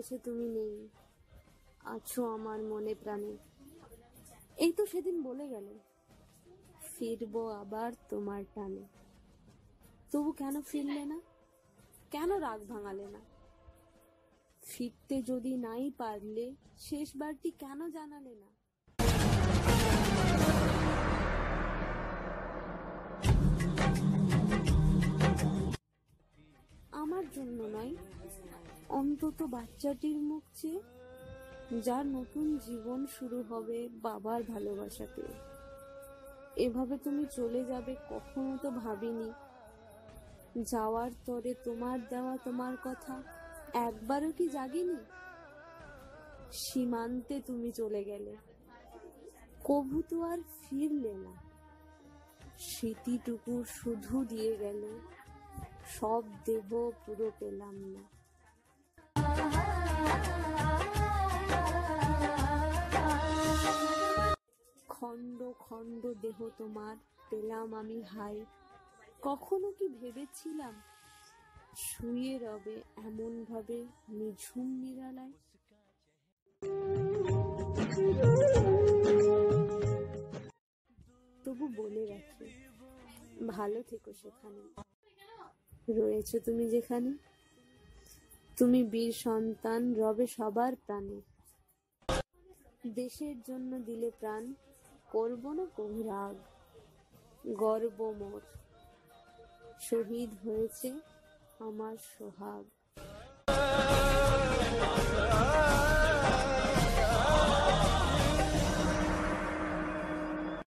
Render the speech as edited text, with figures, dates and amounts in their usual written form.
লেগেছে তুমি নেই, আছো আমার মনে প্রাণে। এই তো সেদিন বলে গেলে ফিরবো আবার তোমার টানে। তবু কেন ফিরলে না, কেন রাগ ভাঙালে না? ফিরতে যদি নাই পারলে শেষবারটি কেন জানালে না? আমার জন্য নয়, অন্তত বাচ্চাটির মুখ চেয়ে, যার নতুন জীবন শুরু হবে বাবার ভালোবাসা পেয়ে। এভাবে তুমি চলে যাবে কখনো তো ভাবিনি। যাওয়ার তরে তোমার দেওয়া তোমার কথা একবারও কি জাগিনি? সীমান্তে তুমি চলে গেলে, কভু তো আর ফিরলে না। স্মৃতিটুকু শুধু দিয়ে গেলে, সব দেহ পুরো পেলাম না। খণ্ড খণ্ড দেহ তোমার পেলাম আমি হাই। কখনো কি ভেবেছিলাম শুয়ে রবে এমন ভাবে নিঝুম নিরালায়? তবু বলে রাখি, ভালো থেকো সেখানে রয়েছে তুমি যেখানে। তুমি বীর সন্তান, রবে সবার প্রাণে। দেশের জন্য দিলে প্রাণ, করব না কভু রাগ। গর্ব মোর, শহীদ হয়েছে আমার সোহাগ।